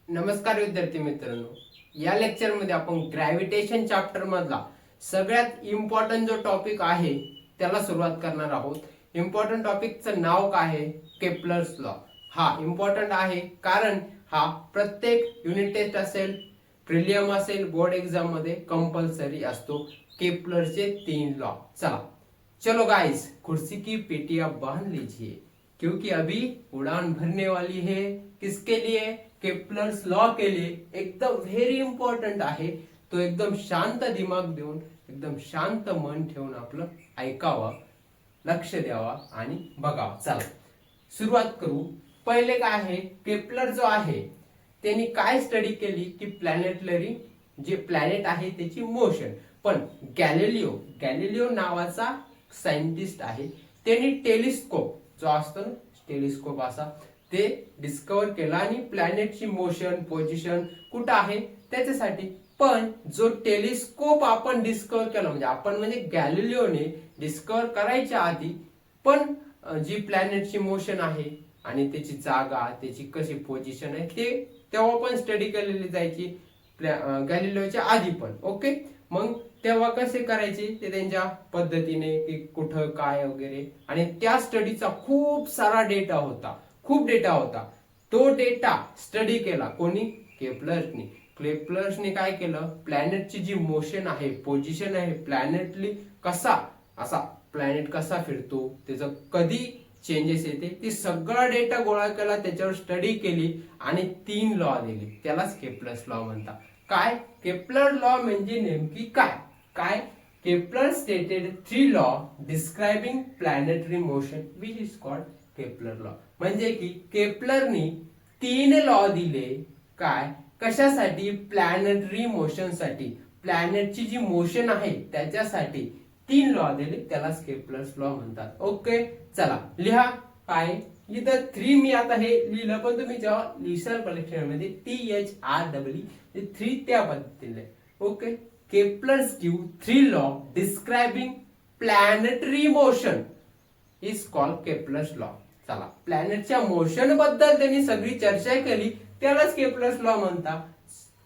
नमस्कार विद्यार्थी मित्रांनो, या लेक्चर मध्ये आपण ग्रॅव्हिटेशन चॅप्टर मधला सगळ्यात इम्पॉर्टंट जो टॉपिक आहे त्याला सुरुवात करणार आहोत. इम्पॉर्टंट टॉपिकचं नाव काय आहे? Kepler's law. हा इम्पॉर्टंट आहे कारण हा प्रत्येक युनिट टेस्ट असेल, प्रिलियम असेल, बोर्ड एग्जाम मध्ये कंपल्सरी असतो. केप्लरचे 3 लॉ. चलो गाइस, कुर्सी की पेटियां बांध लीजिए क्योंकि अभी उड़ान भरने वाली है. किसके लिए? केप्लर्स लॉ के लिए. एकदम व्हेरी इंपॉर्टंट आहे. तो एकदम शांत दिमाग देऊन, एकदम शांत मन ठेवून आपलं ऐकावं, लक्ष द्यावा आणि बघावं. चला सुरुवात करू. पहिले काय आहे, केप्लर जो आहे त्यांनी काय स्टडी केली की प्लॅनेटरी जे प्लॅनेट आहे त्याची मोशन. पण गॅलिलिओ नावाचा सायंटिस्ट आहे, त्यांनी टेलिस्कोप जो असतो ना, टेलिस्कोप असा ते डिस्कवर केला आणि प्लॅनेटची मोशन पोझिशन कुठं आहे त्याच्यासाठी. पण जो टेलिस्कोप आपण डिस्कवर केला म्हणजे गॅलिलिओने डिस्कवर करायच्या आधी पण जी प्लॅनेटची मोशन आहे आणि त्याची जागा, त्याची कशी पोझिशन आहे ते तेव्हा पण स्टडी केलेली जायची गॅलिलिओच्या आधी पण. ओके, मग तेव्हा कसे करायचे ते त्यांच्या पद्धतीने की कुठं काय वगैरे. आणि त्या स्टडीचा खूप सारा डेटा होता. तो डेटा स्टडी केला कोणी? केप्लर्सनी काय केलं, प्लॅनेटची जी मोशन आहे, पोझिशन आहे, प्लॅनेटली प्लॅनेट कसा फिरतो, त्याचं कधी चेंजेस येते, ते सगळा डेटा गोळा केला, त्याच्यावर स्टडी केली आणि 3 लॉ दिली. त्यालाच केप्लर्स लॉ म्हणतात. काय केप्लर लॉ म्हणजे नेमकी काय? Kepler stated 3 law describing planetary motion which is called Kepler law. म्हणजे की केप्लरनी 3 लॉ दिले. काय? कशासाठी? प्लॅनेटरी मोशन साठी. प्लॅनेटची जी मोशन आहे त्याच्यासाठी 3 लॉ दिले, त्यालाच केप्लर्स लॉ म्हणतात. ओके, चला लिहा. काय इथं 3 मी आता हे लिहिलं, पण तुम्ही जेव्हा लिहिसाल परीक्षेमध्ये मध्ये THREE 3 त्या पद्धतीने. Okay, Kepler's give 3 law describing planetary motion is called Kepler's law. चला, प्लॅनेटच्या मोशन बद्दल त्यांनी सगळी चर्चा केली, त्यालाच केप्लर्स लॉ म्हणतात.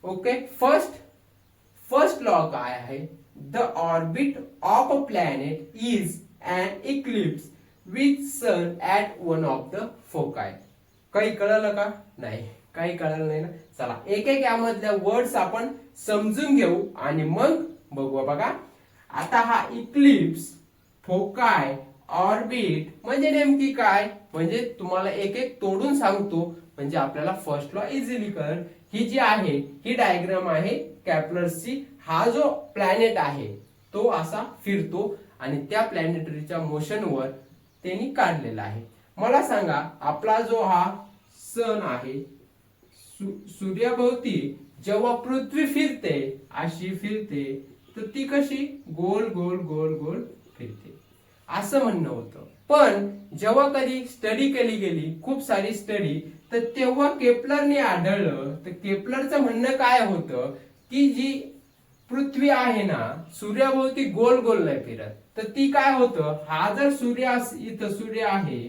ओके, फर्स्ट लॉ काय आहे? The orbit of a planet is an eclipse with sun at one of the foci. काही कळलं का? नाही, काही कळलं नाही ना. चला एक यामधल्या वर्ड्स आपण समजून घेऊ आणि मग बघू. बघा आता हा इक्लिप्स, फोकाय, ऑर्बिट म्हणजे नेमकी काय, म्हणजे तुम्हाला एक तोडून सांगतो म्हणजे आपल्याला फर्स्ट लॉ इझिली कळेल. ही जी आहे ही डायग्राम आहे केप्लरची. हा जो प्लॅनेट आहे तो असा फिरतो आणि त्या प्लॅनेटरीच्या मोशनवर त्यांनी काढलेला आहे. मला सांगा, आपला जो हा सन आहे, सूर्याभोवती जेव्हा पृथ्वी फिरते, अशी फिरते, तर ती कशी गोल गोल गोल गोल फिरते असं म्हणणं होतं. पण जेव्हा कधी स्टडी केली गेली, खूप सारी स्टडी, तर तेव्हा केप्लरने आढळलं, तर केप्लरचं म्हणणं काय होतं की जी पृथ्वी आहे ना, सूर्याभोवती गोल गोल नाही फिरत, तर ती काय होतं, हा जर इथं सूर्य आहे,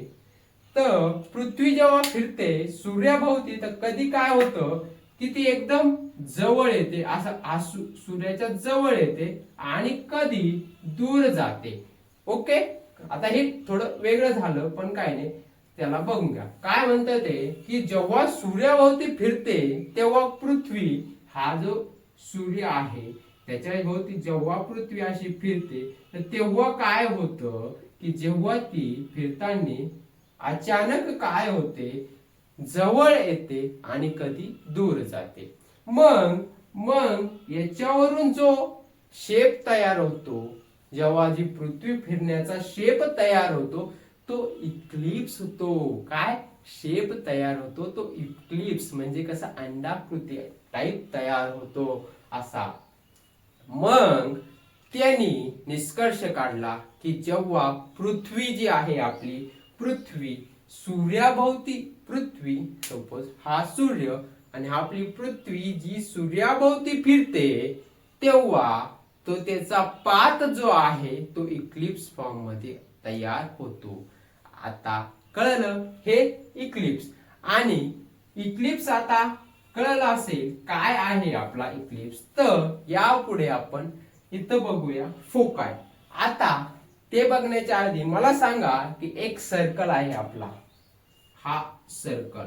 तर पृथ्वी जेव्हा फिरते सूर्याभोवती, तर कधी काय होतं की ती एकदम जवळ येते, असं सूर्याच्या जवळ येते आणि कधी दूर जाते. ओके, आता हे थोडं वेगळं झालं, पण काय नाही, त्याला बघून घ्या. काय म्हणतात ते की जेव्हा सूर्याभोवती फिरते तेव्हा पृथ्वी, हा जो सूर्य आहे त्याच्या भोवती जेव्हा पृथ्वी अशी फिरते, तर तेव्हा काय होतं की जेव्हा ती फिरताना अचानक काय होते, जवळ येते आणि कधी दूर जाते. मग याच्यावरून जो शेप तयार होतो, जेव्हा जी पृथ्वी फिरण्याचा शेप तयार होतो, तो इक्लिप्स होतो. काय शेप तयार होतो? तो इक्लिप्स म्हणजे कसा अंडाकृती टाइप तयार होतो असा. मग त्यांनी निष्कर्ष काढला की जेव्हा पृथ्वी जी आहे आपली, पृथ्वी सूर्याभोवती, पृथ्वी सपोज हा सूर्य आणि आपली पृथ्वी जी सूर्याभोवती फिरते, तेव्हा तो त्याचा पाथ जो आहे तो इक्लिप्स फॉर्म मध्ये तयार होतो. आता कळलं हे इक्लिप्स. आणि इक्लिप्स आता कळलं असेल काय आहे आपला इक्लिप्स. तर यापुढे आपण इथं बघूया फोकाय. आता ते बघण्याच्या आधी मला सांगा की एक सर्कल आहे आपला, हा सर्कल.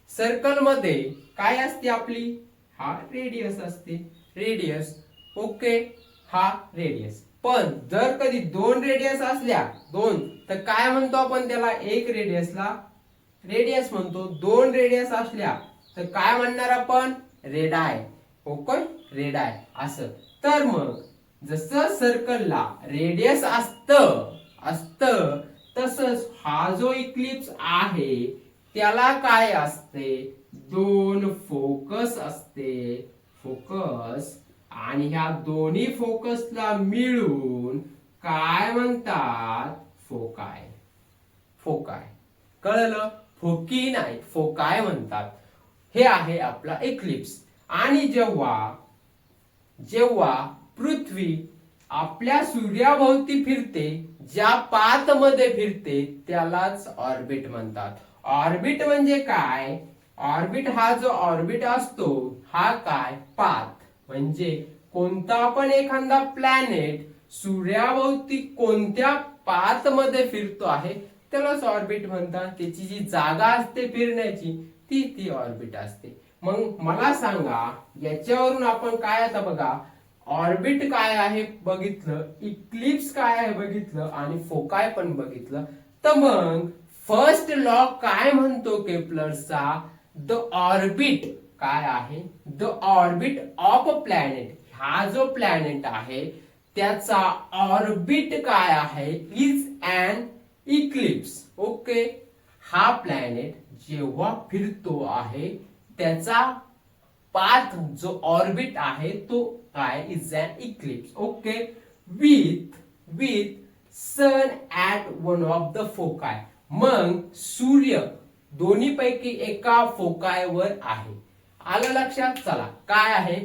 सर्कल मध्ये काय असते आपली, हा रेडियस असते, रेडियस. ओके, हा रेडियस. पण जर कधी दोन रेडियस असल्या, दोन, तर काय म्हणतो आपण त्याला, एक रेडियसला रेडियस म्हणतो. दोन रेडियस असल्या तर काय म्हणणार आपण, रेडाय. ओके, रेडाय असं. तर मग जसं सर्कलला रेडियस असतं तसंच हा जो इक्लिप्स आहे त्याला काय असते, दोन फोकस असते, फोकस. आणि ह्या दोन्ही फोकसला मिळून काय म्हणतात, फोकाय. फोकाय. कळलं, फोकी नाही, फोकाय म्हणतात. हे आहे आपला इक्लिप्स. आणि जेव्हा पृथ्वी आपल्या सूर्याभोवती फिरते, ज्या पाथ मध्ये फिरते त्यालाच ऑर्बिट म्हणतात. ऑर्बिट म्हणजे काय, ऑर्बिट हा जो ऑर्बिट असतो हा काय, पाथ. म्हणजे कोणता पण एखादा प्लॅनेट सूर्याभोवती कोणत्या पाथ मध्ये फिरतो आहे त्यालाच ऑर्बिट म्हणतात. त्याची जी जागा असते फिरण्याची ती ऑर्बिट असते. मग मला सांगा, याच्यावरून आपण काय, आता बघा, ऑर्बिट काय आहे बघितलं, इक्लिप्स काय आहे बघितलं, आणि फोकाय पण बघितलं. तर मग फर्स्ट लॉ काय म्हणतो केप्लरचा, द ऑर्बिट काय आहे, the orbit of a planet. हा जो प्लॅनेट आहे त्याचा ऑर्बिट काय आहे, इज अन इक्लिप्स. ओके, हा प्लॅनेट जेव्हा फिरतो आहे त्याचा पाथ जो ऑर्बिट आहे तो काय, is an eclipse. Okay, with sun at one of the foci. मग सूर्य दोन्ही पैकी एका फोकायवर आहे. आलं लक्षात. चला, काय आहे,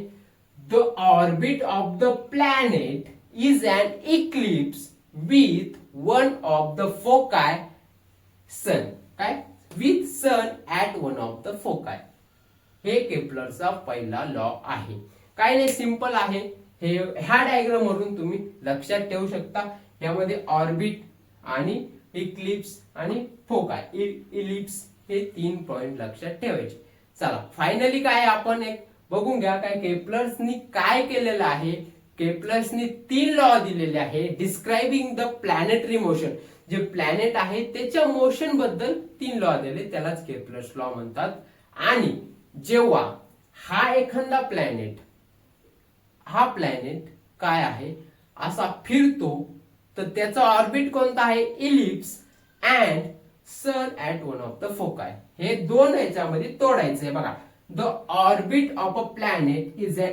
the orbit of the planet is an eclipse with one of the foci sun. काय, with sun at one of the foci. हे केप्लरचा पहिला लॉ आहे. काय नाही, सिंपल आहे हे. ह्या डायग्राम वरून तुम्ही लक्षात ठेवू शकता. यामध्ये ऑर्बिट आणि इक्लिप्स आणि फोकाय, इलिप्स, हे 3 पॉइंट लक्षात ठेवायचे. चला, फायनली काय आपण एक बघून घ्या काय केप्लर्सनी काय केलेलं आहे. केप्लर्सनी 3 लॉ दिलेले आहे डिस्क्राइबिंग द प्लॅनेटरी मोशन. जे प्लॅनेट आहे त्याच्या मोशन बद्दल 3 लॉ दिले, त्यालाच केप्लर्स लॉ म्हणतात. आणि जेव्हा हा एखादा प्लॅनेट, हा प्लॅनेट काय आहे असा फिरतो तर त्याचा ऑर्बिट कोणता आहे, ellipse and sun at one of the foci. हे दोन याच्यामध्ये तोडायचंय बघा. The orbit of a planet is an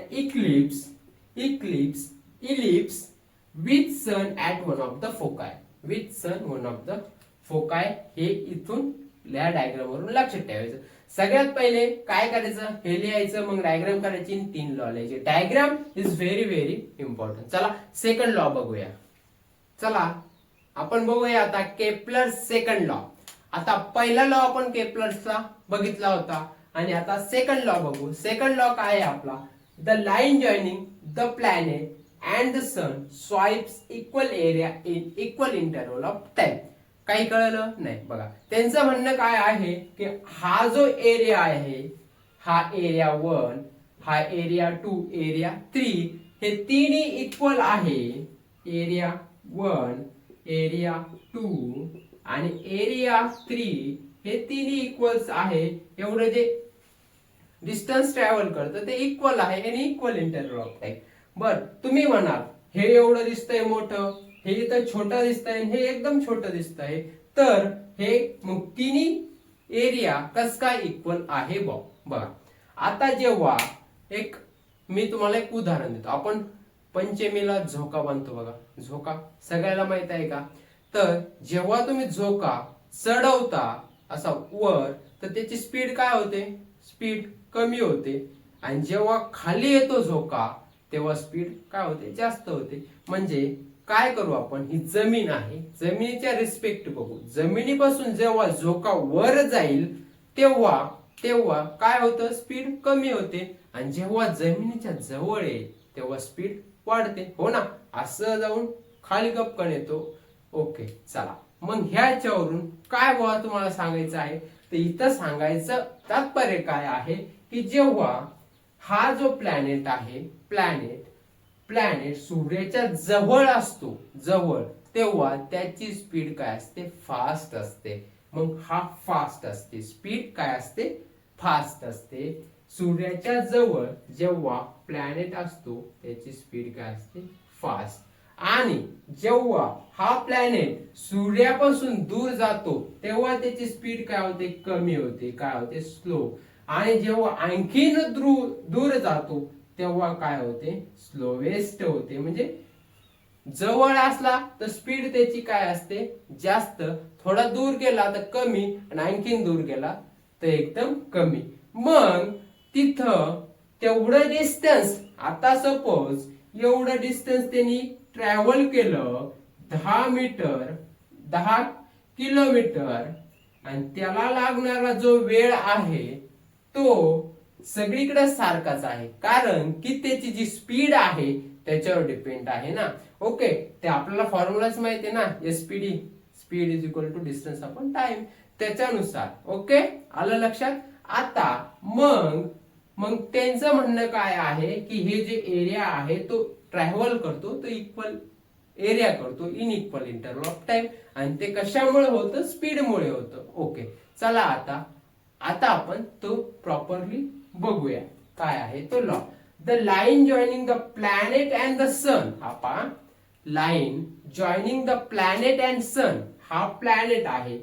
ellipse with sun at one of the foci. With sun one of the foci. हे इथून या डायग्राम वरून लक्षात ठेवायचं. सगळ्यात पहिले काय करायचं, हे लिहायचं, मग डायग्राम करायची, 3 लॉ लिहायचे. Diagram is very important. चला, सेकंड लॉ बघूया. चला, आपण बघूया आता केप्लर सेकंड लॉ. आता पहिला लॉ आपण केप्लरचा बघितला होता आणि आता सेकंड लॉ बघू. सेकंड लॉ काय आहे आपला, the line joining the planet and the sun swipes equal area in equal interval of time. काही कळलं नाही बघा. त्यांचं म्हणणं काय आहे की हा जो एरिया आहे, हा एरिया 1, हा एरिया 2, एरिया 3, हे तिन्ही इक्वल आहे. एरिया 1, एरिया 2 आणि एरिया 3 हे तिन्ही इक्वल्स आहे. एवढं जे डिस्टन्स ट्रॅव्हल करतं ते इक्वल आहे आणि इक्वल इंटरव्हल ऑफ टाइम. बर, तुम्ही म्हणाल हे एवढं दिसतंय मोठं, हे इथं छोटं दिसतंय, हे एकदम छोटं दिसतंय, तर हे मग तिन्ही एरिया कस काय इक्वल आहे बघा. आता जेव्हा मी तुम्हाला एक उदाहरण देतो. आपण पंचमीला झोका बांधतो बघा. झोका सगळ्याला माहित आहे का. तर जेव्हा तुम्ही झोका चढवता असा वर तर त्याची स्पीड काय होते, स्पीड कमी होते. आणि जेव्हा खाली येतो झोका तेव्हा स्पीड काय होते, जास्त होते. म्हणजे काय करू आपण, ही जमीन आहे, जमिनीच्या रिस्पेक्ट बघू. जमिनीपासून जेव्हा झोका वर जाईल तेव्हा तेव्हा काय होतं, स्पीड कमी होते. आणि जेव्हा जमिनीच्या जवळ येईल तेव्हा स्पीड वाढते, हो ना. असं जाऊन खाली गपकन येतो. ओके चला, मग ह्याच्यावरून काय बुवा तुम्हाला सांगायचं आहे, तर इथं सांगायचं तात्पर्य काय आहे की जेव्हा हा जो प्लॅनेट आहे, प्लॅनेट सूर्याच्या जवळ असतो, जवळ, तेव्हा त्याची स्पीड काय असते, फास्ट असते. मग हा फास्ट असते, स्पीड काय असते, फास्ट असते. सूर्याच्या जवळ जेव्हा प्लॅनेट असतो त्याची स्पीड काय असते, फास्ट. आणि जेव्हा हा प्लॅनेट सूर्यापासून दूर जातो तेव्हा त्याची स्पीड काय होते, कमी होते, काय होते, स्लो. आणि जेव्हा आणखीन दूर जातो तेव्हा काय होते, स्लोवेस्ट होते. म्हणजे जवळ असला तर स्पीड त्याची काय असते, जास्त, थोडा दूर गेला तर कमी, आणि आणखीन दूर गेला तर एकदम कमी. मग तिथं तेवढं डिस्टन्स, आता सपोज एवढं डिस्टन्स त्यांनी ट्रॅव्हल केलं 10 किलोमीटर, आणि त्याला लागणारा जो वेळ आहे तो सगळीकडे सारखाच आहे, कारण की त्याची जी स्पीड आहे त्याच्यावर डिपेंड आहे ना. ओके, ते आपल्याला फॉर्म्युलाच माहिती आहे ना, SPD, speed is equal to distance upon time, त्याच्यानुसार. ओके, आलं लक्षात. आता मग त्यांचं म्हणणं काय आहे की हे जे एरिया आहे तो ट्रॅव्हल करतो, तो इक्वल एरिया करतो in equal interval of time. आणि ते कशामुळे होतं, स्पीडमुळे होतं. ओके चला, आता आपण तो प्रॉपरली बघूया काय आहे तो law. The line joining the planet and the sun, हा पहा, line joining the planet and sun, हा प्लॅनेट आहे.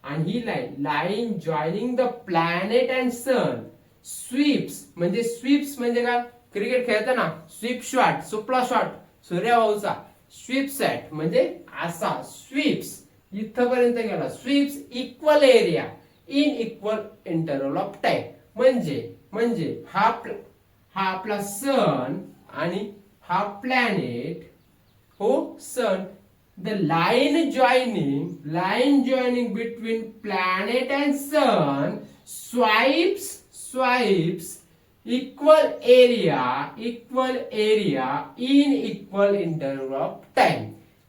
आणि ही line joining the planet and sun sweeps म्हणजे काय, क्रिकेट खेळताना स्वीप शॉट, सुपला शॉट, सूर्यवंशा, स्वीप सेट म्हणजे असा स्वीप्स इथपर्यंत गेला, sweeps equal area in equal interval of time. म्हणजे हा आपला सन आणि हा प्लॅनेट, हो sun, the line joining between planet and sun swipes equal area in equal interval of time.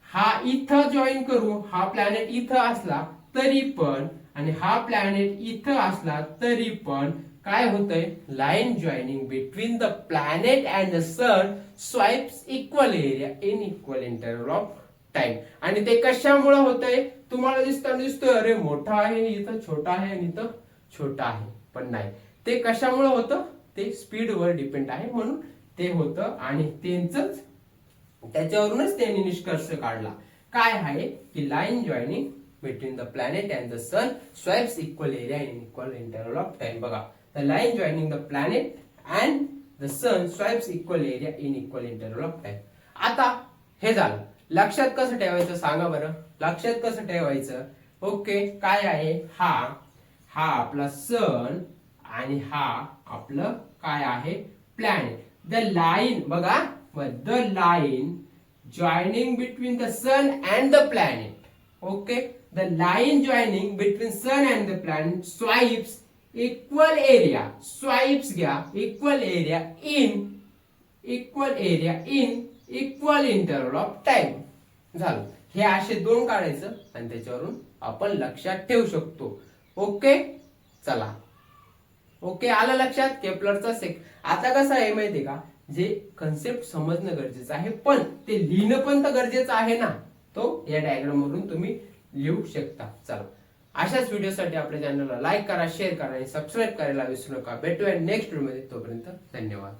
हा इथं जॉईन करू, हा प्लॅनेट इथं असला तरी पण आणि हा प्लॅनेट इथं असला तरी पण काय होतंय, line joining between the planet and the sun swipes equal area in equal interval of time. आणि ते कशामुळे होतंय, तुम्हाला दिसतोय अरे मोठा आहे इथं, छोटा आहे आणि इथं छोटा आहे, पण नाही, ते कशामुळे होतं, ते स्पीड वर डिपेंड आहे म्हणून ते होतं. आणि त्याच्यावरूनच त्यांनी निष्कर्ष काढला काय आहे की line joining between the planet and the sun swipes equal area in equal interval of time. बघा, the line joining the planet and the sun swipes equal area in equal interval of time. आता हे झालं, लक्षात कसं ठेवायचं सांगा बरं, लक्षात कसं ठेवायचं. ओके, काय आहे, हा आपला सन आणि हा आपलं काय आहे, प्लॅनेट. द लाईन, बघा, the line joining between the sun and the planet. Okay, the line joining between sun and the planet swipes equal area, swipes घ्या, equal area in equal interval of time. झालं, हे असे दोन काढायचं आणि त्याच्यावरून आपण लक्षात ठेवू शकतो. ओके चला, ओके आलं लक्षात, केपलरचा आता कसं आहे माहितीये का, जे कन्सेप्ट समजणं गरजेचं आहे पण ते लिहिणं पण तर गरजेचं आहे ना, तो या डायग्राम वरून तुम्ही लिहू शकता. चला, अशाच व्हिडिओसाठी आपल्या चॅनलला लाईक करा, शेअर करा आणि सबस्क्राईब करायला विसरू नका. भेटूया नेक्स्ट व्हिडिओ मध्ये, तोपर्यंत धन्यवाद.